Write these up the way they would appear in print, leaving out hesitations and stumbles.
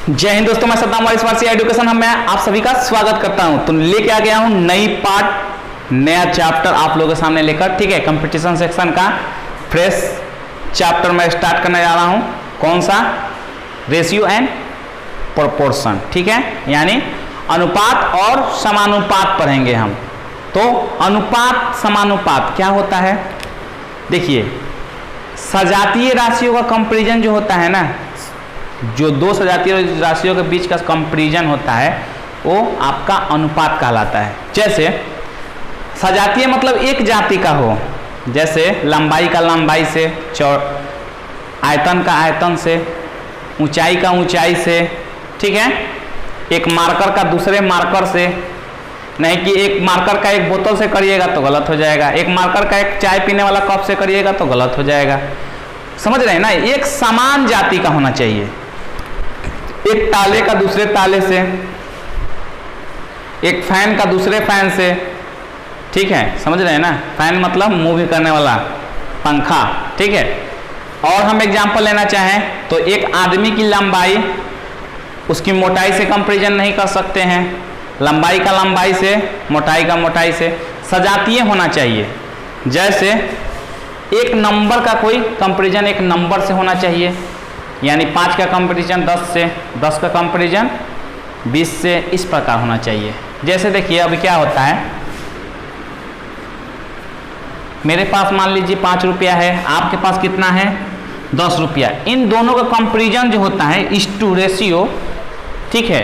जय हिंद दोस्तों, मैं सद्दाम वारिस वारसी एजुकेशन में आप सभी का स्वागत करता हूं। तो लेके आ गया हूं नई पार्ट, नया चैप्टर आप लोगों के सामने लेकर। ठीक है, कंपटीशन सेक्शन का फ्रेश चैप्टर मैं स्टार्ट करने जा रहा हूं। कौन सा? Ratio and proportion. ठीक है, यानी अनुपात और समानुपात पढ़ेंगे हम। तो अनुपात समानुपात क्या होता है? देखिए, सजातीय राशियों का कंपैरिजन जो होता है ना, जो दो सजातीय राशियों के बीच का कंपैरिजन होता है वो आपका अनुपात कहलाता है। जैसे सजातीय मतलब एक जाति का हो, जैसे लंबाई का लंबाई से, आयतन का आयतन से, ऊंचाई का ऊंचाई से। ठीक है, एक मार्कर का दूसरे मार्कर से, नहीं कि एक मार्कर का एक बोतल से करिएगा तो गलत हो जाएगा, एक मार्कर का एक चाय पीने वाला कप से करिएगा तो गलत हो जाएगा। समझ रहे हैं ना? एक समान जाति का होना चाहिए। एक ताले का दूसरे ताले से, एक फैन का दूसरे फैन से। ठीक है, समझ रहे हैं ना? फैन मतलब मूव करने वाला पंखा। ठीक है, और हम एग्जांपल लेना चाहें तो एक आदमी की लंबाई उसकी मोटाई से कंपैरिजन नहीं कर सकते हैं, लंबाई का लंबाई से, मोटाई का मोटाई से। सजातीय होना चाहिए। जैसे एक नंबर का कोई कंपैरिजन एक नंबर से होना चाहिए, यानी 5 का कंपैरिजन 10 से, 10 का कंपैरिजन 20 से, इस प्रकार होना चाहिए। जैसे देखिए अभी क्या होता है, मेरे पास मान लीजिए 5 रुपया है, आपके पास कितना है? 10 रुपया। इन दोनों का कंपैरिजन जो होता है इस टू रेशियो। ठीक है,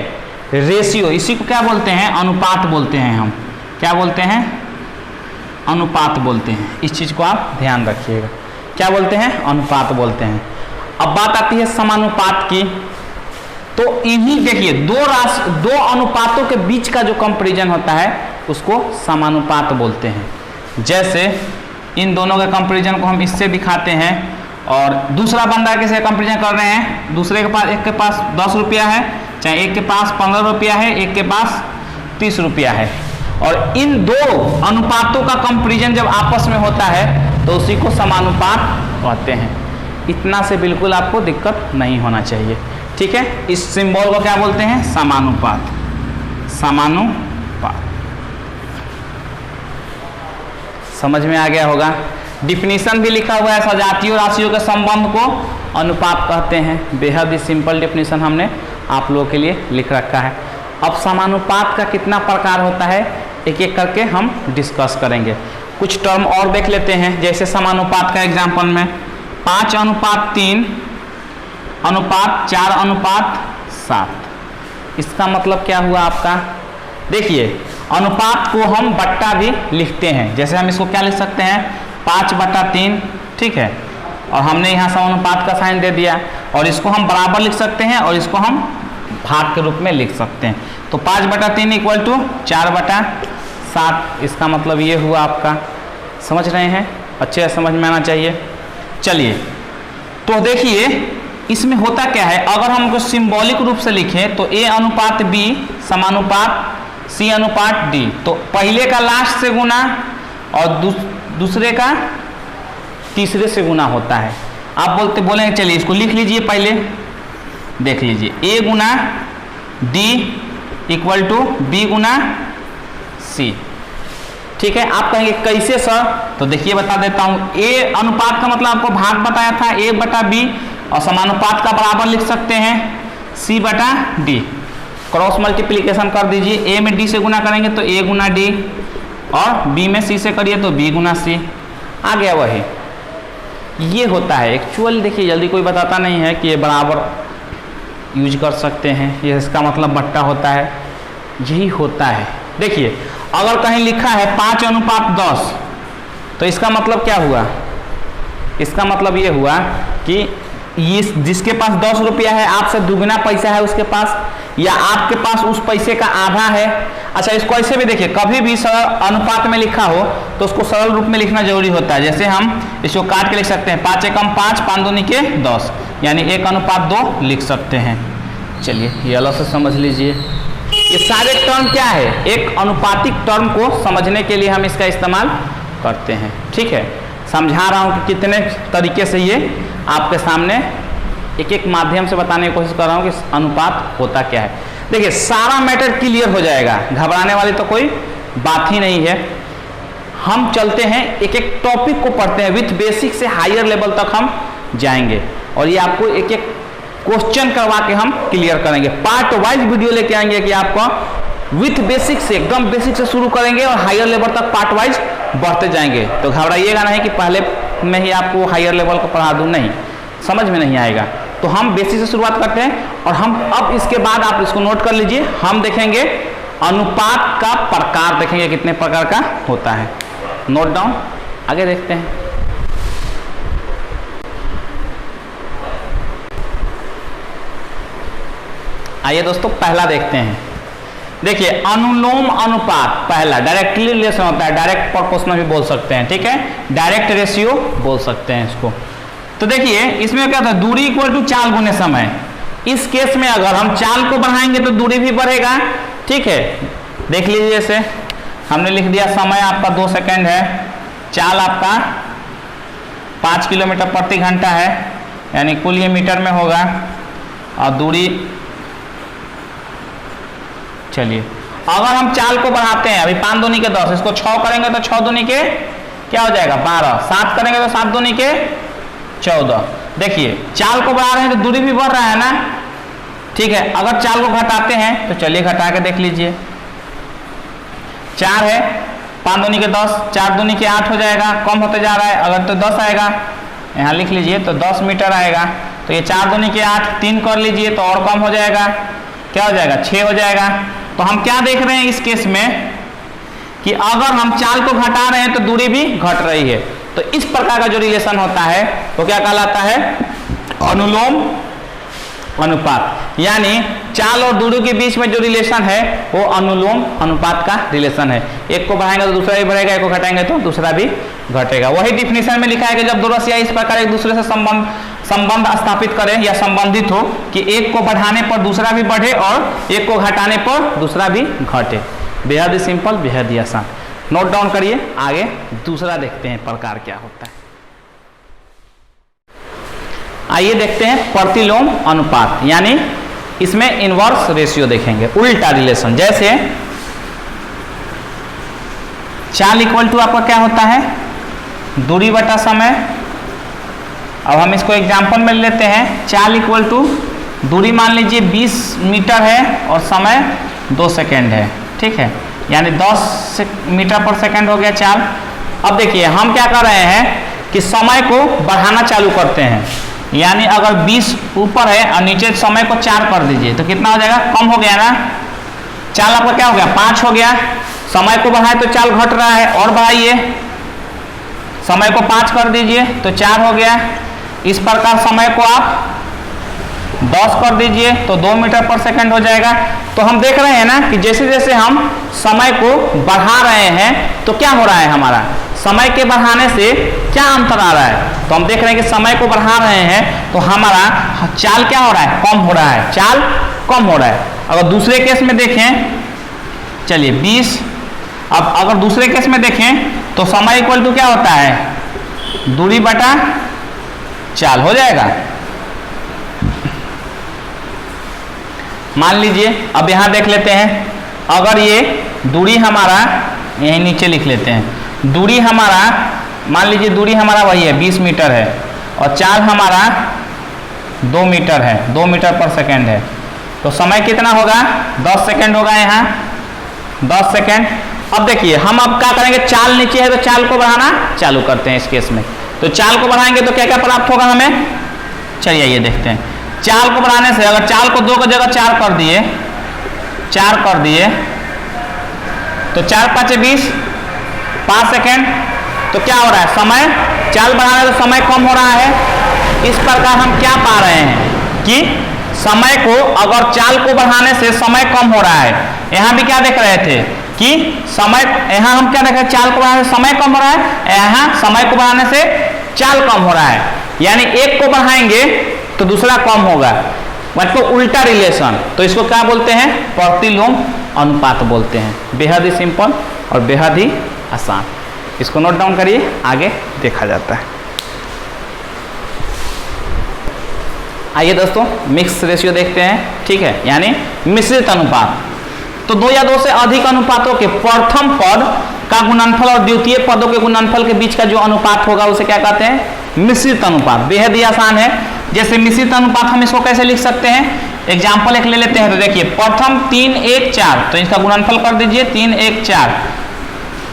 रेशियो, इसी को क्या बोलते हैं? अनुपात बोलते हैं हम। क्या बोलते हैं? अनुपात बोलते हैं। इस चीज को आप ध्यान रखिएगा। क्या बोलते हैं? अनुपात बोलते हैं। अब बात आती है समानुपात की। तो इन्हीं देखिए दो अनुपातों के बीच का जो कंपैरिजन होता है उसको समानुपात बोलते हैं। जैसे इन दोनों के कंपैरिजन को हम इससे दिखाते हैं, और दूसरा बंदा कैसे कंपैरिजन कर रहे हैं? दूसरे के पास, एक के पास 10 रुपया है, चाहे एक के पास 15 रुपया है, एक के पास 30 रुपया है, और इन दो अनुपातों का कंपैरिजन जब आपस में होता है तो उसी को समानुपात कहते हैं। इतना से बिल्कुल आपको दिक्कत नहीं होना चाहिए। ठीक है, इस सिंबल को क्या बोलते हैं? समानुपात। समानुपात समझ में आ गया होगा। डिफिनीशन भी लिखा हुआ है, सजातीय राशियों के संबंध को अनुपात कहते हैं। बेहद ही सिंपल डिफिनीशन हमने आप लोगों के लिए लिख रखा है। अब समानुपात का कितना प्रकार होता है एक एक करके हम डिस्कस करेंगे। कुछ टर्म और देख लेते हैं। जैसे समानुपात का एग्जाम्पल में 5:3 अनुपात 4:7। इसका मतलब क्या हुआ आपका? देखिए, अनुपात को हम बट्टा भी लिखते हैं। जैसे हम इसको क्या लिख सकते हैं? 5/3। ठीक है, और हमने यहाँ समानुपात का साइन दे दिया, और इसको हम बराबर लिख सकते हैं और इसको हम भाग के रूप में लिख सकते हैं। तो 5/3 इक्वल टू 4/7। इसका मतलब ये हुआ आपका। समझ रहे हैं? अच्छे से समझ में आना चाहिए। चलिए, तो देखिए इसमें होता क्या है, अगर हम इसको सिंबॉलिक रूप से लिखें तो A अनुपात B समानुपात C अनुपात D। तो पहले का लास्ट से गुना और दूसरे का तीसरे से गुना होता है। आप बोलेंगे चलिए इसको लिख लीजिए। पहले देख लीजिए, A गुना D इक्वल टू B गुना C। ठीक है, आप कहेंगे कैसे सर? तो देखिए बता देता हूँ। A अनुपात का मतलब आपको भाग बताया था, A/B, और समानुपात का बराबर लिख सकते हैं C/D। क्रॉस मल्टीप्लिकेशन कर दीजिए। A में D से गुना करेंगे तो A गुना D, और B में C से करिए तो B गुना C। आ गया वही। ये होता है एक्चुअल। देखिए जल्दी कोई बताता नहीं है कि ये बराबर यूज कर सकते हैं, ये इसका मतलब बट्टा होता है। यही होता है। देखिए अगर कहीं लिखा है 5:10, तो इसका मतलब क्या हुआ? इसका मतलब ये हुआ कि ये जिसके पास 10 रुपया है, आपसे दुगना पैसा है उसके पास, या आपके पास उस पैसे का आधा है। अच्छा, इसको ऐसे भी देखिए, कभी भी अनुपात में लिखा हो तो उसको सरल रूप में लिखना जरूरी होता है। जैसे हम इसको काट के लिख सकते हैं 5 एकम 5, 5 दूनी के 10, यानी 1:2 लिख सकते हैं। चलिए ये अलग से समझ लीजिए। ये सारे टर्म क्या है? एक अनुपातिक टर्म को समझने के लिए हम इसका इस्तेमाल करते हैं। ठीक है, समझा रहा हूँ कि कितने तरीके से ये आपके सामने एक एक माध्यम से बताने की कोशिश कर रहा हूँ कि अनुपात होता क्या है। देखिए सारा मैटर क्लियर हो जाएगा, घबराने वाली तो कोई बात ही नहीं है। हम चलते हैं एक एक टॉपिक को पढ़ते हैं, विथ बेसिक से हायर लेवल तक हम जाएंगे और ये आपको एक एक क्वेश्चन करवा के हम क्लियर करेंगे। पार्ट वाइज वीडियो लेके आएंगे कि आपको विथ बेसिक से, एकदम बेसिक से शुरू करेंगे और हायर लेवल तक पार्ट वाइज बढ़ते जाएंगे। तो घबराइएगा नहीं कि पहले में ही आपको हायर लेवल को पढ़ा दूं, नहीं, समझ में नहीं आएगा। तो हम बेसिक से शुरुआत करते हैं और हम अब इसके बाद आप इसको नोट कर लीजिए, हम देखेंगे अनुपात का प्रकार, देखेंगे कितने प्रकार का होता है। नोट डाउन, आगे देखते हैं। आइए दोस्तों पहला देखते हैं। देखिए अनुलोम अनुपात, पहला डायरेक्टली रिलेशन होता है, डायरेक्ट प्रोपोर्शनल भी बोल सकते हैं, ठीक है, डायरेक्ट रेशियो बोल सकते हैं इसको। तो देखिए इसमें क्या था, दूरी इक्वल टू चाल गुने समय। इस केस में अगर हम चाल को बढ़ाएंगे तो दूरी भी बढ़ेगा, ठीक है। देख लीजिए, जैसे हमने लिख दिया समय आपका 2 सेकंड है, चाल आपका 5 किलोमीटर प्रति घंटा है, यानी कुल ये मीटर में होगा, और दूरी, चलिए अगर हम चाल को बढ़ाते हैं, अभी 5 दूनी के 10, इसको 6 करेंगे तो 6 दूनी के क्या हो जाएगा 12, 7 करेंगे तो 7 दूनी के 14। देखिए चाल को बढ़ा रहे हैं तो दूरी भी बढ़ रहा है ना, ठीक है। अगर चाल को घटाते हैं तो चलिए घटा के देख लीजिए, 4 है, 5 दूनी के 10, 4 दूनी के 8 हो जाएगा, कम होते जा रहा है। अगर तो 10 आएगा, यहाँ लिख लीजिए, तो 10 मीटर आएगा। तो ये 4 दूनी के 8, 3 कर लीजिए तो और कम हो जाएगा, क्या हो जाएगा 6 हो जाएगा। तो हम क्या देख रहे हैं इस केस में कि अगर हम चाल को घटा रहे हैं तो दूरी भी घट रही है। तो इस प्रकार का जो रिलेशन होता है वो क्या कहलाता है, अनुलोम अनुपात। यानी चाल और दूरी के बीच में जो रिलेशन है वो अनुलोम अनुपात का रिलेशन है। एक को बढ़ाएंगे तो दूसरा भी बढ़ेगा, एक को घटाएंगे तो दूसरा भी घटेगा। वही डिफिनेशन में लिखा है कि जब दो राशियां इस प्रकार एक दूसरे से संबंध स्थापित करें या संबंधित हो कि एक को बढ़ाने पर दूसरा भी बढ़े और एक को घटाने पर दूसरा भी घटे। बेहद ही सिंपल, बेहद ही आसान। नोट डाउन करिए, आगे दूसरा देखते हैं प्रकार क्या होता है। आइए देखते हैं प्रतिलोम अनुपात, यानी इसमें इनवर्स रेशियो देखेंगे, उल्टा रिलेशन। जैसे चाल इक्वल टू आपका क्या होता है, दूरी बटा समय। अब हम इसको एग्जांपल में लेते हैं, चाल इक्वल टू दूरी मान लीजिए 20 मीटर है और समय 2 सेकेंड है, ठीक है, यानी 10 मीटर पर सेकेंड हो गया चाल। अब देखिए हम क्या कर रहे हैं कि समय को बढ़ाना चालू करते हैं, यानी अगर 20 ऊपर है और नीचे समय को 4 कर दीजिए तो कितना हो जाएगा, कम हो गया ना। चाल आपका क्या हो गया 5 हो गया, समय को बढ़ाए तो चाल घट रहा है, और बढ़ाइए, समय को 5 कर दीजिए तो 4 हो गया। इस प्रकार समय को आप 10 कर दीजिए तो 2 मीटर पर सेकंड हो जाएगा। तो हम देख रहे हैं ना कि जैसे जैसे हम समय को बढ़ा रहे हैं तो क्या हो रहा है, हमारा समय के बढ़ाने से क्या अंतर आ रहा है। तो हम देख रहे हैं कि समय को बढ़ा रहे हैं तो हमारा चाल क्या हो रहा है, कम हो रहा है, चाल कम हो रहा है। अगर दूसरे केस में देखें, चलिए 20, अब अगर दूसरे केस में देखें तो समय इक्वल टू क्या होता है, दूरी बटा चाल हो जाएगा। मान लीजिए अब यहां देख लेते हैं, अगर ये दूरी हमारा, यहीं नीचे लिख लेते हैं, दूरी हमारा मान लीजिए दूरी हमारा वही है 20 मीटर है और चाल हमारा 2 मीटर है, 2 मीटर पर सेकेंड है। तो समय कितना होगा, 10 सेकेंड होगा, यहाँ 10 सेकेंड। अब देखिए हम अब क्या करेंगे, चाल नीचे है तो चाल को बढ़ाना चालू करते हैं इस केस में। तो चाल को बढ़ाएंगे तो क्या क्या प्राप्त होगा हमें, चलिए ये देखते हैं। चाल को बढ़ाने से अगर चाल को 2 की जगह 4 कर दिए, 4 कर दिए तो 4 5 20, 5 सेकेंड। तो क्या हो रहा है, समय, चाल बढ़ाने से समय कम हो रहा है। इस प्रकार हम क्या पा रहे हैं कि समय को, अगर चाल को बढ़ाने से समय कम हो रहा है। यहाँ भी क्या देख रहे थे कि समय, यहाँ हम क्या देख रहे हैं, चाल को बढ़ाने से समय कम हो रहा है, यहाँ समय को बढ़ाने से चाल कम हो रहा है। यानी एक को बढ़ाएंगे तो दूसरा कम होगा, मतलब उल्टा रिलेशन। तो इसको क्या बोलते हैं, प्रतिलोम अनुपात बोलते हैं। बेहद ही सिंपल और बेहद ही आसान। इसको नोट डाउन करिए, आगे देखा जाता है। आइए दोस्तों मिक्स रेशियो देखते हैं, ठीक है, यानी मिश्रित अनुपात। तो दो या दो से अधिक अनुपातों के प्रथम पद का गुणनफल और द्वितीय पदों के गुणनफल के बीच का जो अनुपात होगा उसे क्या कहते हैं? मिश्रित अनुपात। बेहद ही आसान है। जैसे मिश्रित अनुपात हम इसको कैसे लिख सकते हैं? एग्जाम्पल एक ले लेते हैं। तो देखिए प्रथम 3, 1, 4, तो इसका गुणनफल कर दीजिए 3, 1, 4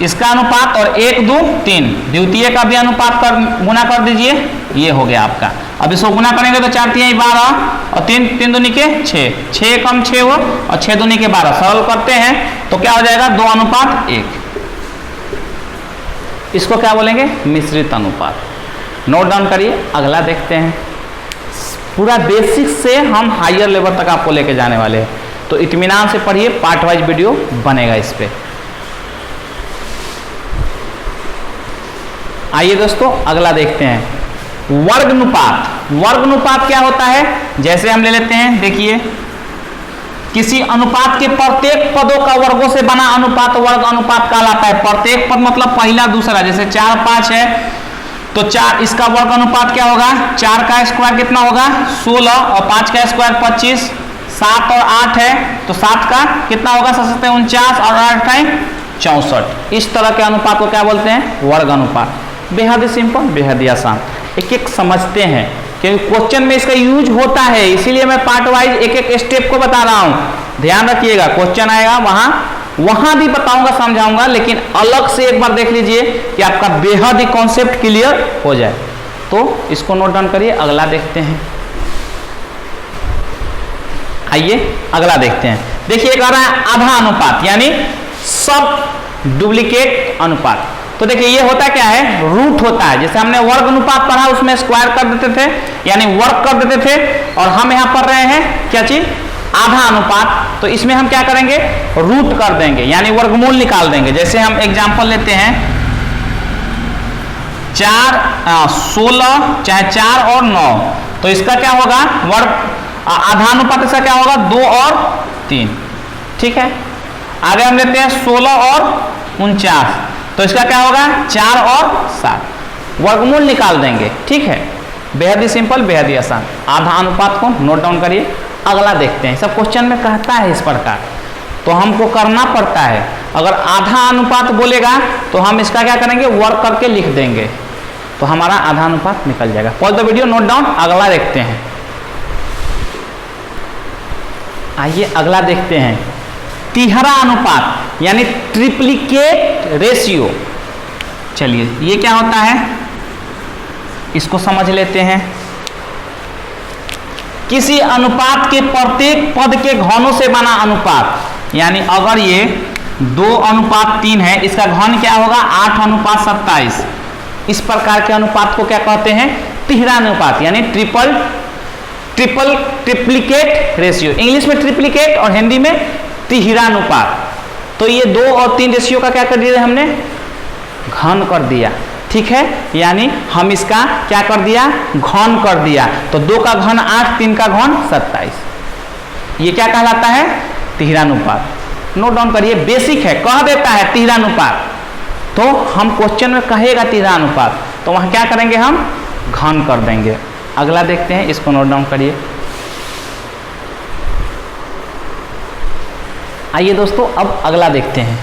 इसका अनुपात, और 1, 2, 3 द्वितीय का भी अनुपात कर गुना कर दीजिए, ये हो गया आपका। अब इसको गुना करेंगे तो 4 3 12 और 3 3 दूनी के 6, 6 कम 6 हो और 6 दूनी के 12, सरल करते हैं तो क्या हो जाएगा? 2 अनुपात 1। इसको क्या बोलेंगे? मिश्रित अनुपात। नोट डाउन करिए, अगला देखते हैं। पूरा बेसिक से हम हायर लेवल तक आपको लेके जाने वाले हैं, तो इत्मीनान से पढ़िए, पार्ट वाइज वीडियो बनेगा इस पे। आइए दोस्तों अगला देखते हैं, वर्गानुपात। वर्गानुपात क्या होता है? जैसे हम ले लेते हैं, देखिए किसी अनुपात के प्रत्येक पदों का वर्गों से बना अनुपात वर्ग अनुपात कहलाता है। प्रत्येक पद मतलब पहला दूसरा, जैसे 4 5 है तो 4 इसका वर्ग अनुपात क्या होगा? 4 का स्क्वायर कितना होगा? 16 और 5 का स्क्वायर 25, 7 और 8 है तो 7 का कितना होगा? 7 49 और 8 है 64। इस तरह के अनुपात को क्या बोलते हैं? वर्ग अनुपात। बेहद ही सिंपल, बेहद ही आसान। एक एक समझते हैं क्योंकि क्वेश्चन में इसका यूज होता है, इसीलिए मैं पार्ट वाइज एक एक स्टेप को बता रहा हूं। ध्यान रखिएगा, क्वेश्चन आएगा वहां भी बताऊंगा, समझाऊंगा, लेकिन अलग से एक बार देख लीजिए कि आपका बेहद ही कॉन्सेप्ट क्लियर हो जाए। तो इसको नोट डाउन करिए, अगला देखते हैं। आइए अगला देखते हैं। देखिए एक आ रहा है आधा अनुपात, यानी सब डुप्लीकेट अनुपात। तो देखिए ये होता क्या है? रूट होता है। जैसे हमने वर्ग अनुपात पढ़ा, उसमें स्क्वायर कर देते थे, यानी वर्ग कर देते थे, और हम यहाँ पढ़ रहे हैं क्या चीज? आधा अनुपात। तो इसमें हम क्या करेंगे? रूट कर देंगे, यानी वर्गमूल निकाल देंगे। जैसे हम एग्जाम्पल लेते हैं 16 चाहे 4 और 9, तो इसका क्या होगा? वर्ग आधा अनुपात इसका क्या होगा? 2 और 3। ठीक है, आगे हम लेते हैं 16 और 49, तो इसका क्या होगा? 4 और 7। वर्गमूल निकाल देंगे। ठीक है, बेहद ही सिंपल, बेहद ही आसान। आधा अनुपात को नोट डाउन करिए, अगला देखते हैं। सब क्वेश्चन में कहता है इस प्रकार, तो हमको करना पड़ता है। अगर आधा अनुपात बोलेगा तो हम इसका क्या करेंगे? वर्ग करके लिख देंगे, तो हमारा आधा अनुपात निकल जाएगा। Pause the video, note down, अगला देखते हैं। आइए अगला देखते हैं, तिहरा अनुपात यानी ट्रिप्लिकेट रेशियो। चलिए ये क्या होता है इसको समझ लेते हैं। किसी अनुपात के प्रत्येक पद के घनों से बना अनुपात, यानी अगर ये 2:3 है, इसका घन क्या होगा? 8:27। इस प्रकार के अनुपात को क्या कहते हैं? तिहरा अनुपात, यानी ट्रिप्लिकेट रेशियो। इंग्लिश में ट्रिप्लिकेट और हिंदी में तिहरा अनुपात। तो ये 2 और 3 रेशियो का क्या कर दिया? हमने घन कर दिया। ठीक है, यानी हम इसका क्या कर दिया? घन कर दिया। तो 2 का घन 8, 3 का घन 27। ये क्या कहलाता है? तिहरा अनुपात। नोट डाउन करिए, बेसिक है, कह देता है तिहरा अनुपात, तो हम क्वेश्चन में कहेगा तिहरा अनुपात, तो वहां क्या करेंगे? हम घन कर देंगे। अगला देखते हैं, इसको नोट डाउन करिए। आइए दोस्तों अब अगला देखते हैं,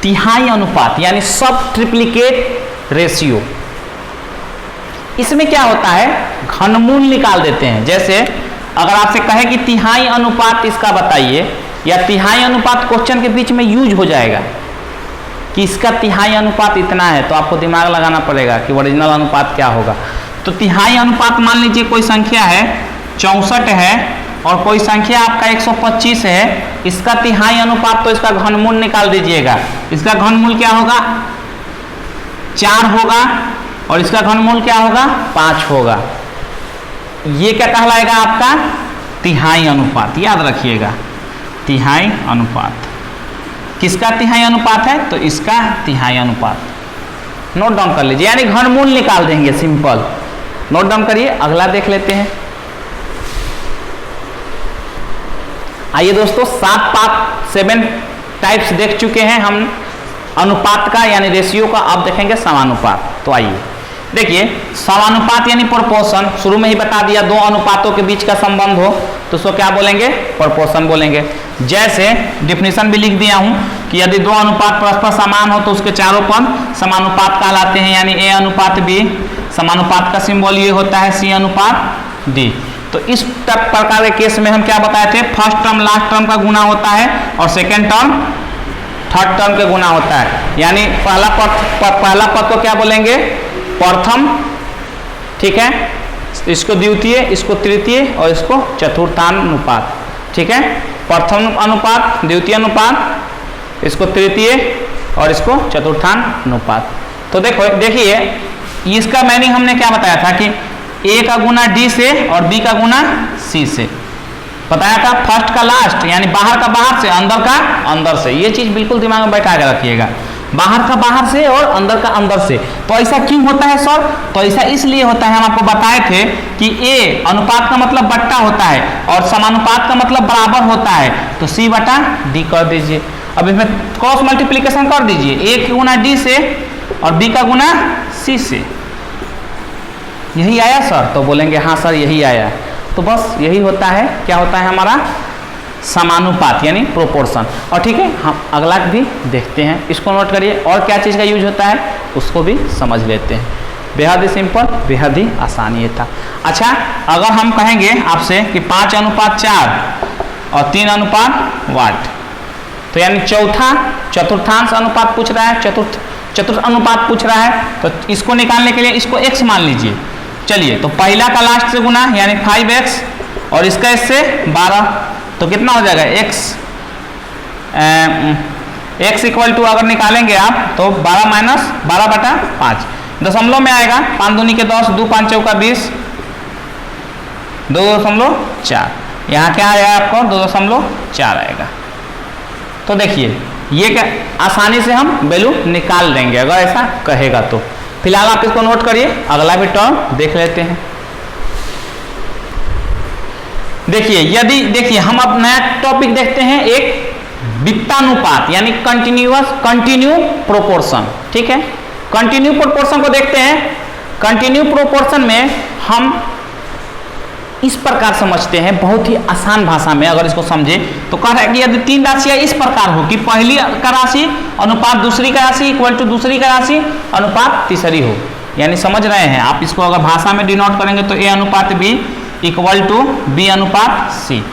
तिहाई अनुपात यानी सब ट्रिप्लिकेट रेशियो। इसमें क्या होता है? घनमूल निकाल देते हैं। जैसे अगर आपसे कहे कि तिहाई अनुपात इसका बताइए, या तिहाई अनुपात क्वेश्चन के बीच में यूज हो जाएगा कि इसका तिहाई अनुपात इतना है, तो आपको दिमाग लगाना पड़ेगा कि ओरिजिनल अनुपात क्या होगा। तो तिहाई अनुपात मान लीजिए कोई संख्या है 64 है और कोई संख्या आपका 125 है, इसका तिहाई अनुपात, तो इसका घनमूल निकाल दीजिएगा। इसका घनमूल क्या होगा? 4 होगा, और इसका घनमूल क्या होगा? 5 होगा। ये क्या कहलाएगा? आपका तिहाई अनुपात। याद रखिएगा, तिहाई अनुपात। किसका तिहाई अनुपात है? तो इसका तिहाई अनुपात। नोट डाउन कर लीजिए, यानी घनमूल निकाल देंगे, सिंपल। नोट डाउन करिए, अगला देख लेते हैं। आइए दोस्तों, 7 टाइप्स देख चुके हैं हम अनुपात का, यानी रेशियो का। अब देखेंगे समानुपात। तो आइए, देखिए समानुपात यानी प्रोपोर्शन, शुरू में ही बता दिया, दो अनुपातों के बीच का संबंध हो तो उसको क्या बोलेंगे, प्रोपोर्शन बोलेंगे। जैसे डिफिनीशन भी लिख दिया हूं कि यदि दो अनुपात परस्पर समान हो तो उसके चारों पद समानुपात कहलाते हैं, यानी ए अनुपात बी। समानुपात का सिंबल ये होता है सी अनुपात डी। तो इस प्रकार के केस में हम क्या बताए थे, फर्स्ट टर्म लास्ट टर्म का गुना होता है और सेकेंड टर्म थर्ड टर्म का गुना होता है। यानी पहला पद को क्या बोलेंगे, प्रथम, ठीक है, इसको द्वितीय, इसको तृतीय और इसको चतुर्थानुपात, ठीक है। प्रथम अनुपात, द्वितीय अनुपात, इसको तृतीय और इसको चतुर्थानुपात। तो देखिए इसका मीनिंग हमने क्या बताया था कि ए का गुना डी से और बी का गुना सी से बताया था। फर्स्ट का लास्ट यानी बाहर का बाहर से, अंदर का अंदर से, ये चीज बिल्कुल दिमाग में बैठा के रखिएगा, बाहर का बाहर से और अंदर का अंदर से। तो ऐसा क्यों होता है सर, तो ऐसा इसलिए होता है, हम आपको बताए थे कि ए अनुपात का मतलब बट्टा होता है और समानुपात का मतलब बराबर होता है, तो सी बटा डी कर दीजिए। अब इसमें क्रॉस मल्टीप्लीकेशन कर दीजिए, ए का गुना डी से और बी का गुना सी से। यही आया सर, तो बोलेंगे हाँ सर यही आया। तो बस यही होता है, क्या होता है हमारा समानुपात यानी प्रोपोर्शन। और ठीक है, हम अगला भी देखते हैं, इसको नोट करिए। और क्या चीज़ का यूज होता है उसको भी समझ लेते हैं। बेहद ही सिंपल, बेहद ही आसान ये था। अच्छा, अगर हम कहेंगे आपसे कि 5 अनुपात 4 और 3 अनुपात 8, तो यानी चतुर्थांश अनुपात पूछ रहा है, चतुर्थ अनुपात पूछ रहा है, तो इसको निकालने के लिए इसको x मान लीजिए। चलिए, तो पहला का लास्ट से गुना यानी 5x और इसका इससे 12, तो कितना हो जाएगा x इक्वल टू अगर निकालेंगे आप तो 12 माइनस 12 बटा 5 दशमलव में आएगा। 5 दूनी के 10, 2 5 चौका 20, 2.4। यहाँ क्या आएगा आपको 2.4 आएगा। तो देखिए ये क्या आसानी से हम वैल्यू निकाल देंगे अगर ऐसा कहेगा तो। फिलहाल आप इसको नोट करिए, अगला भी टर्म देख लेते हैं। देखिए हम अब नया टॉपिक देखते हैं, एक वित्तानुपात यानी कंटिन्यू प्रोपोर्शन, ठीक है। कंटिन्यू प्रोपोर्शन को देखते हैं। कंटिन्यू प्रोपोर्शन में हम इस प्रकार समझते हैं, बहुत ही आसान भाषा में अगर इसको समझे तो कह रहा है कि यदि 3 राशियां इस प्रकार हो कि पहली का राशि अनुपात दूसरी का राशि इक्वल टू दूसरी का राशि अनुपात तीसरी हो, यानी समझ रहे हैं आप इसको, अगर भाषा में डिनोट करेंगे तो ए अनुपात बी इक्वल टू बी अनुपात सी,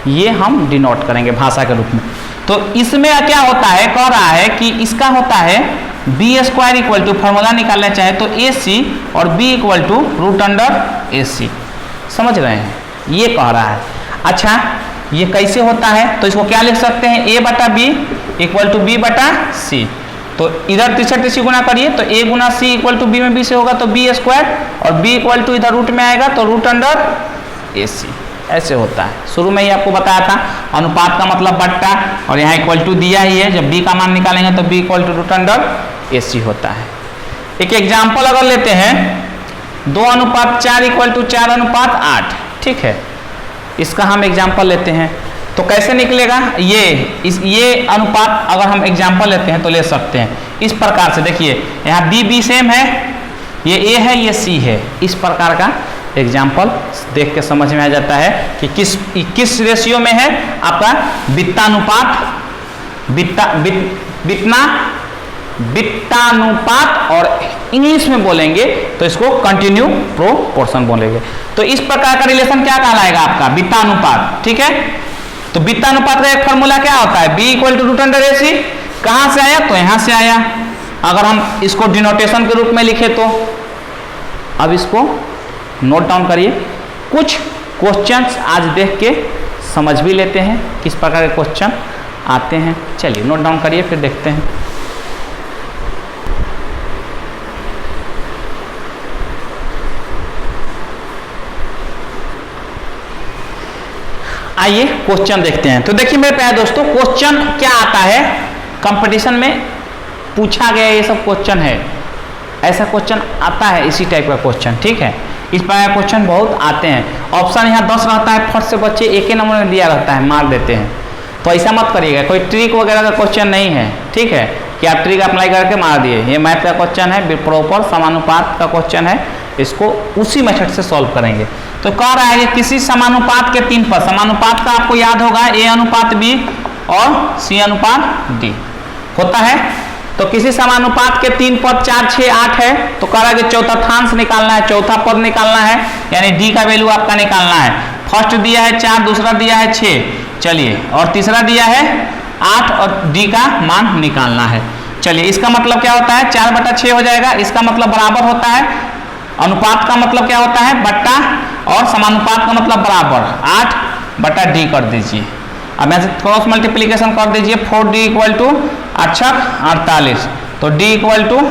ये हम डिनोट करेंगे भाषा के रूप में। तो इसमें क्या होता है, कह रहा है कि इसका होता है B square equal to, formula निकालना चाहे तो ए सी और B equal to root under A C. समझ रहे हैं, ये कह रहा है। अच्छा, ये कैसे होता है, तो इसको क्या लिख सकते हैं, ए बटा बी इक्वल टू बी बटा सी। तो इधर तीसरी गुना करिए तो ए गुना सी इक्वल टू बी में बी से होगा तो बी स्क्वायर और बी इक्वल टू इधर रूट में आएगा तो रूट अंडर ए सी। ऐसे होता है, शुरू में ही आपको बताया था अनुपात का मतलब बट्टा और यहाँ इक्वल टू दिया ही है, जब बी का मान निकालेंगे तो B equal to root under A C होता है। एक एग्जाम्पल अगर लेते हैं, 2 अनुपात 4 इक्वल टू 4 अनुपात 8, ठीक है, इसका हम एग्जाम्पल लेते हैं तो कैसे निकलेगा ये अनुपात अगर हम एग्जाम्पल लेते हैं तो ले सकते हैं इस प्रकार से। देखिए यहाँ बी सेम है, ये ए है, ये सी है, इस प्रकार का एग्जाम्पल देख के समझ में आ जाता है कि किस रेशियो में है आपका वित्तानुपात, वित्तानुपात, और इंग्लिश में बोलेंगे तो इसको कंटिन्यू प्रोपोर्शन बोलेंगे। तो इस प्रकार का रिलेशन क्या कहलाएगा आपका वित्तानुपात, ठीक है। तो वित्तानुपात का एक फॉर्मूला क्या होता है, B equal to root under A C. कहाँ से आया, तो यहाँ से आया। अगर हम इसको डिनोटेशन के रूप में लिखे तो अब इसको नोट डाउन करिए। कुछ क्वेश्चंस आज देख के समझ भी लेते हैं किस प्रकार के क्वेश्चन आते हैं। चलिए नोट डाउन करिए, फिर देखते हैं। आइए क्वेश्चन देखते हैं। तो देखिए मेरे प्यारे दोस्तों, क्वेश्चन क्या आता है, कंपटीशन में पूछा गया ये सब क्वेश्चन है, ऐसा क्वेश्चन आता है, इसी टाइप का क्वेश्चन, ठीक है। इस प्रकार क्वेश्चन बहुत आते हैं। ऑप्शन यहाँ 10 रहता है, फट से बच्चे एक ही नंबर में दिया रहता है, मार देते हैं। तो ऐसा मत करिएगा, कोई ट्रिक वगैरह का क्वेश्चन नहीं है, ठीक है, कि आप ट्रिक अप्लाई करके मार दिए। ये मैथ का क्वेश्चन है, प्रॉपर समानुपात का क्वेश्चन है, इसको उसी मेथड से सॉल्व करेंगे। तो कह रहा है कि किसी समानुपात के 3 पद, समानुपात का आपको याद होगा A अनुपात B और C अनुपात D होता है। तो किसी समानुपात के 3 पद 4, 6, 8 है, तो कह रहा है कि चौथांश निकालना है, चौथा पद निकालना है, यानी D का वैल्यू आपका निकालना है। फर्स्ट दिया है 4, दूसरा दिया है 6, चलिए, और तीसरा दिया है 8 और D का मान निकालना है। चलिए, इसका मतलब क्या होता है, 4/6 हो जाएगा। इसका मतलब बराबर होता है, अनुपात का मतलब क्या होता है, बट्टा, और समानुपात का मतलब बराबर, 8/D कर दीजिए। अब यहाँ से क्रॉस मल्टीप्लीकेशन कर दीजिए, 4D = 48, तो D =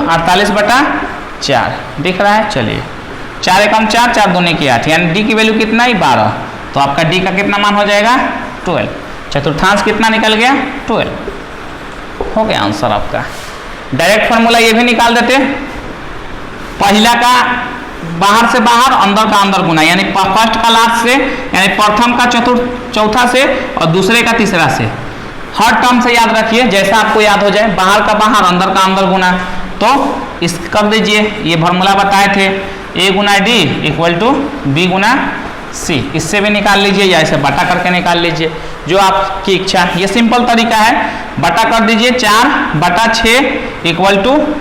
48/4 दिख रहा है। चलिए, 4 एकम 4, 4 दूनी की 8, यानी D की वैल्यू कितना है, 12। तो आपका D का कितना मान हो जाएगा, 12। चतुर्थांश कितना निकल गया, 12 हो गया आंसर आपका। डायरेक्ट फार्मूला ये भी निकाल देते, पहला का बाहर से बाहर, अंदर का अंदर गुना, यानी फर्स्ट का लास्ट से, यानी प्रथम का चौथा से और दूसरे का तीसरा से। हर टर्म से याद रखिए, जैसा आपको याद हो जाए, बाहर का बाहर, अंदर का अंदर गुना। तो इस कर दीजिए, ये फार्मूला बताए थे, A × D = B × C। इससे भी निकाल लीजिए या इसे बटा करके निकाल लीजिए, जो आपकी इच्छा। ये सिंपल तरीका है, बटा कर दीजिए, 4/6 =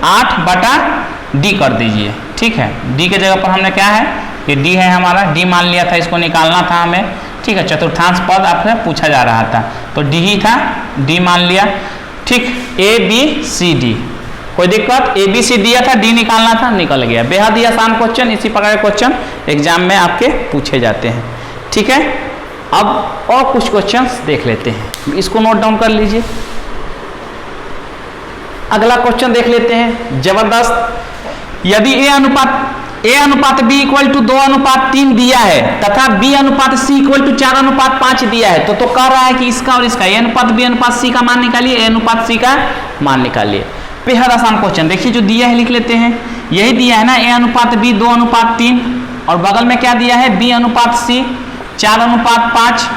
8/D कर दीजिए। ठीक है, D के जगह पर हमने क्या है, ये D है हमारा, D मान लिया था, इसको निकालना था हमें। ठीक है, चतुर्थांश पद आपसे पूछा जा रहा था, तो D ही था, D मान लिया। ठीक, A B C D, कोई दिक्कत, A B C दिया था, D निकालना था, निकल गया। बेहद ही आसान क्वेश्चन, इसी प्रकार के क्वेश्चन एग्जाम में आपके पूछे जाते हैं। ठीक है, अब और कुछ क्वेश्चंस देख लेते हैं, इसको नोट डाउन कर लीजिए। अगला क्वेश्चन देख लेते हैं, जबरदस्त। यदि A अनुपात B = 2:3 दिया है तथा B अनुपात C = 4:5 दिया है, तो कह रहा है कि इसका और इसका, A अनुपात B अनुपात C का मान निकालिए, A अनुपात C का मान निकालिए। बेहद आसान क्वेश्चन, देखिए जो दिया है लिख लेते हैं। यही दिया है ना, A अनुपात B 2:3, और बगल में क्या दिया है, B अनुपात C 4:5।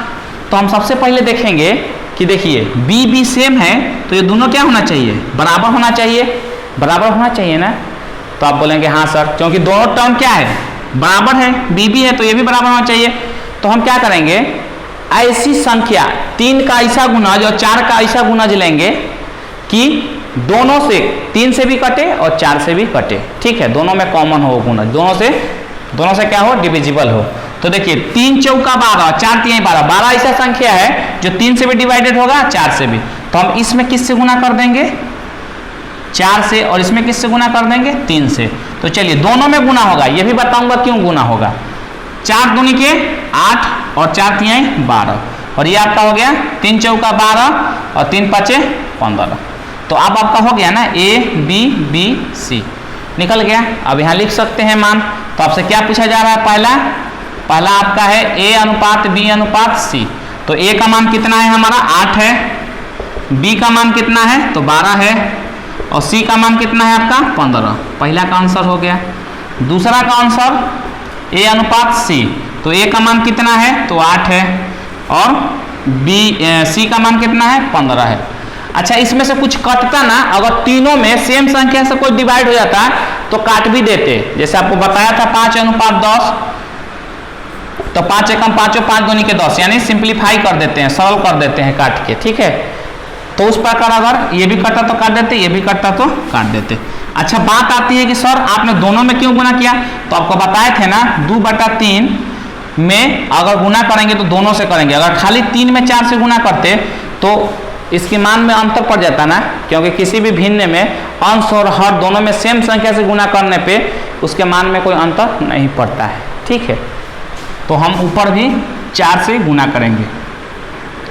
तो हम सबसे पहले देखेंगे कि देखिए B सेम है, तो ये दोनों क्या होना चाहिए, बराबर होना चाहिए, बराबर होना चाहिए ना। तो आप बोलेंगे हाँ सर, क्योंकि दोनों टर्म क्या है, बराबर है, B है, तो ये भी बराबर होना चाहिए। तो हम क्या करेंगे, ऐसी संख्या 3 का ऐसा गुणज और 4 का ऐसा गुणज लेंगे कि दोनों से, 3 से भी कटे और 4 से भी कटे। ठीक है, दोनों में कॉमन हो गुणज, दोनों से क्या हो, डिविजिबल हो। तो देखिए 3 चौका 12, 4 3 12, 12 ऐसा संख्या है जो 3 से भी डिवाइडेड होगा, 4 से भी। तो हम इसमें किससे गुना कर देंगे, 4 से, और इसमें किससे गुना कर देंगे, 3 से। तो चलिए दोनों में गुना होगा, ये भी बताऊंगा क्यों गुना होगा। 4 दूनी के 8 और 4 3 12, और ये आपका हो गया 3 चौका 12 और 3 5 15। तो अब आपका हो गया ना A B B C निकल गया। अब यहाँ लिख सकते हैं मान। तो आपसे क्या पूछा जा रहा है, पहला आपका है A अनुपात B अनुपात C। तो A का मान कितना है हमारा, 8 है, B का मान कितना है, तो 12 है, और C का मान कितना है आपका, 15। पहला का आंसर हो गया। दूसरा का आंसर A अनुपात C, तो A का मान कितना है, तो 8 है, और C का मान कितना है, 15 है। अच्छा, इसमें से कुछ कटता ना, अगर तीनों में सेम संख्या से कोई डिवाइड हो जाता तो काट भी देते। जैसे आपको बताया था 5 अनुपात 10, तो 5 एकम 5, 5 दूनी के 10, यानी सिंप्लीफाई कर देते हैं, सरल कर देते हैं काट के। ठीक है, तो उस प्रकार अगर ये भी कटा तो काट देते, ये भी कटता तो काट देते। अच्छा, बात आती है कि सर आपने दोनों में क्यों गुना किया, तो आपको बताए थे ना 2/3 में अगर गुना करेंगे तो दोनों से करेंगे, अगर खाली 3 में 4 से गुना करते तो इसके मान में अंतर पड़ जाता ना, क्योंकि किसी भी भिन्न में अंश और हर दोनों में सेम संख्या से गुना करने पे उसके मान में कोई अंतर नहीं पड़ता है। ठीक है, तो हम ऊपर भी 4 से गुना करेंगे।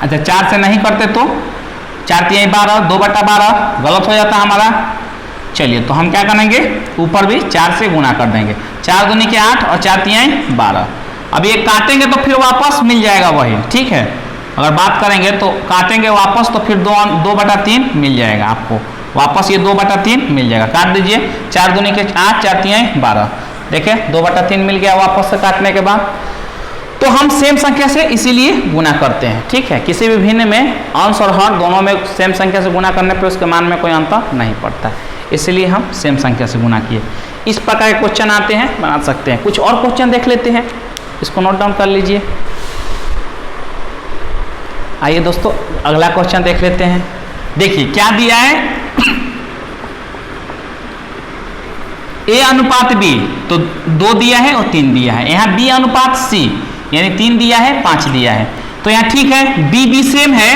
अच्छा, 4 से नहीं करते तो 4 3 12, 2/12 गलत हो जाता हमारा। चलिए, तो हम क्या करेंगे, ऊपर भी 4 से गुना कर देंगे, 4 दूनी के 8 और 4 3 12। अब ये काटेंगे तो फिर वापस मिल जाएगा वही। ठीक है, अगर बात करेंगे तो काटेंगे वापस तो फिर 2/3 मिल जाएगा आपको, वापस ये 2/3 मिल जाएगा। काट दीजिए, 4 दूनी के 8, 4 3 12, देखें 2/3 मिल गया वापस से काटने के बाद। तो हम सेम संख्या से इसीलिए गुना करते हैं, ठीक है। किसी भी भिन्न में अंश और हर दोनों में सेम संख्या से गुना करने पर उसके मान में कोई अंतर नहीं पड़ता, इसलिए हम सेम संख्या से गुना किए। इस प्रकार के क्वेश्चन आते हैं, बना सकते हैं। कुछ और क्वेश्चन देख लेते हैं, इसको नोट डाउन कर लीजिए। आइए दोस्तों अगला क्वेश्चन देख लेते हैं। देखिए क्या दिया है, ए अनुपात बी, तो 2 दिया है और 3 दिया है। यहाँ बी अनुपात सी यानी 3 दिया है, 5 दिया है। तो यहाँ ठीक है, बी बी सेम है,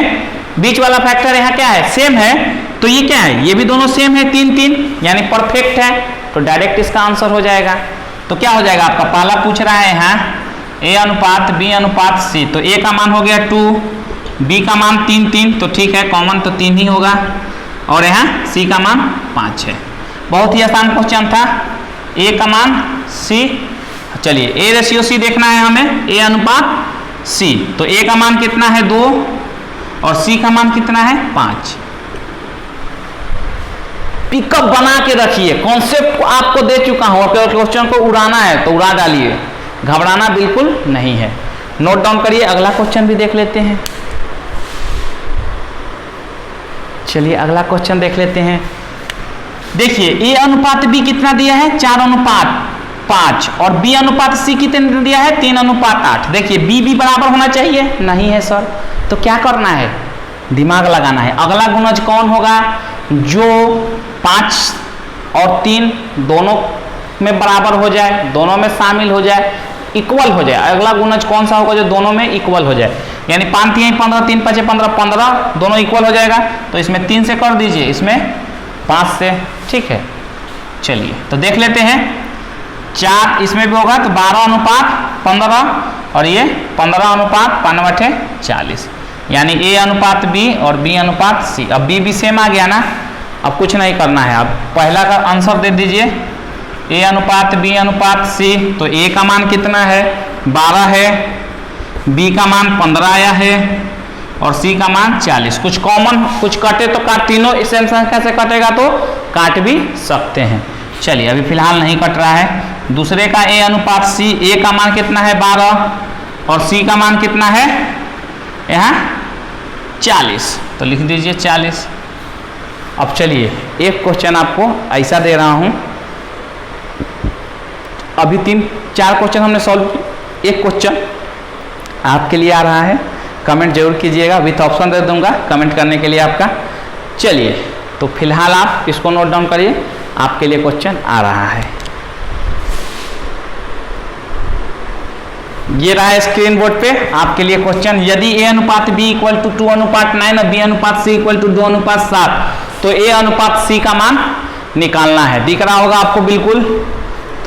बीच वाला फैक्टर यहाँ क्या है, सेम है। तो ये क्या है, ये भी दोनों सेम है, 3 3 यानी परफेक्ट है। तो डायरेक्ट इसका आंसर हो जाएगा। तो क्या हो जाएगा आपका, पहला पूछ रहा है यहाँ ए अनुपात बी अनुपात सी, तो ए का मान हो गया 2, बी का मान 3 3, तो ठीक है कॉमन तो 3 ही होगा, और यहाँ सी का मान 5 है। बहुत ही आसान क्वेश्चन था। ए का मान सी, चलिए ए रेशियो सी देखना है हमें, ए अनुपात सी। तो ए का मान कितना है 2 और सी का मान कितना है 5। पिकअप बना के रखिए, कॉन्सेप्ट आपको दे चुका हूं, केवल क्वेश्चन को उड़ाना है तो उड़ा डालिए, घबराना बिल्कुल नहीं है। नोट डाउन करिए, अगला क्वेश्चन भी देख लेते हैं। चलिए अगला क्वेश्चन देख लेते हैं। देखिए ए अनुपात बी कितना दिया है, 4 अनुपात 5, और बी अनुपात सी कितना दिया है, 3 अनुपात 8। देखिए बी बी बराबर होना चाहिए, नहीं है सर, तो क्या करना है, दिमाग लगाना है। अगला गुणज कौन होगा, जो 5 और 3 दोनों में बराबर हो जाए, दोनों में शामिल हो जाए, इक्वल हो जाए। अगला गुणज कौन सा होगा, जो दोनों में इक्वल हो जाए, यानी 5 3 15 3 5 15 15 दोनों इक्वल हो जाएगा। तो इसमें 3 से कर दीजिए, इसमें 5 से, ठीक है। चलिए तो देख लेते हैं, 4 इसमें भी होगा तो 12 अनुपात 15, और ये 15 अनुपात 5 40, यानी ए अनुपात बी और बी अनुपात सी। अब बी सेम आ गया ना, अब कुछ नहीं करना है, अब पहला का आंसर दे दीजिए, ए अनुपात बी अनुपात सी। तो ए का मान कितना है, 12 है, बी का मान 15 आया है, और सी का मान 40। कुछ कॉमन, कुछ कटे तो काट, तीनों सेम संख्या से कटेगा तो काट भी सकते हैं। चलिए अभी फिलहाल नहीं कट रहा है। दूसरे का ए अनुपात सी, ए का मान कितना है 12 और सी का मान कितना है यहाँ 40, तो लिख दीजिए 40। अब चलिए एक क्वेश्चन आपको ऐसा दे रहा हूँ, अभी 3-4 क्वेश्चन हमने सॉल्व किए, एक क्वेश्चन आपके लिए आ रहा है, कमेंट जरूर कीजिएगा, विथ ऑप्शन दे दूंगा कमेंट करने के लिए आपका। चलिए तो फिलहाल आप इसको नोट डाउन करिए, आपके लिए क्वेश्चन आ रहा है। ये रहा है स्क्रीन बोर्ड पे आपके लिए क्वेश्चन। यदि ए अनुपात बी इक्वल टू 2 अनुपात 9 और बी अनुपात सी इक्वल टू 2 अनुपात 7, तो ए अनुपात सी का मान निकालना है। दिख रहा होगा आपको, बिल्कुल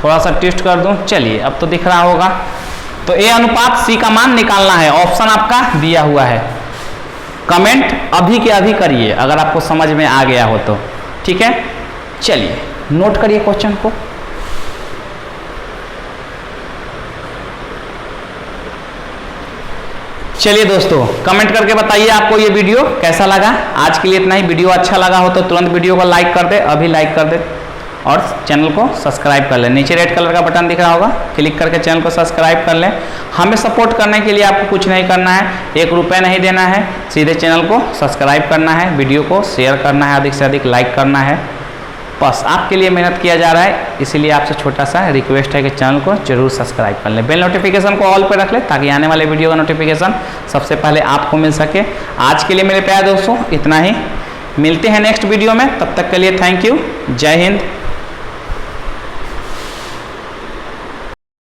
थोड़ा सा टेस्ट कर दूं, चलिए अब तो दिख रहा होगा। तो ए अनुपात सी का मान निकालना है, ऑप्शन आपका दिया हुआ है। कमेंट अभी के अभी करिए अगर आपको समझ में आ गया हो तो, ठीक है। चलिए नोट करिए क्वेश्चन को। चलिए दोस्तों कमेंट करके बताइए आपको ये वीडियो कैसा लगा। आज के लिए इतना ही। वीडियो अच्छा लगा हो तो तुरंत वीडियो को लाइक कर दे, अभी लाइक कर दे, और चैनल को सब्सक्राइब कर लें। नीचे रेड कलर का बटन दिख रहा होगा, क्लिक करके चैनल को सब्सक्राइब कर लें। हमें सपोर्ट करने के लिए आपको कुछ नहीं करना है, 1 रुपये नहीं देना है, सीधे चैनल को सब्सक्राइब करना है, वीडियो को शेयर करना है, अधिक से अधिक लाइक करना है। बस आपके लिए मेहनत किया जा रहा है, इसीलिए आपसे छोटा सा रिक्वेस्ट है कि चैनल को जरूर सब्सक्राइब कर लें। बेल नोटिफिकेशन को ऑल पे रख लें ताकि आने वाले वीडियो का नोटिफिकेशन सबसे पहले आपको मिल सके। आज के लिए मेरे प्यारे दोस्तों इतना ही, मिलते हैं नेक्स्ट वीडियो में, तब तक के लिए थैंक यू, जय हिंद।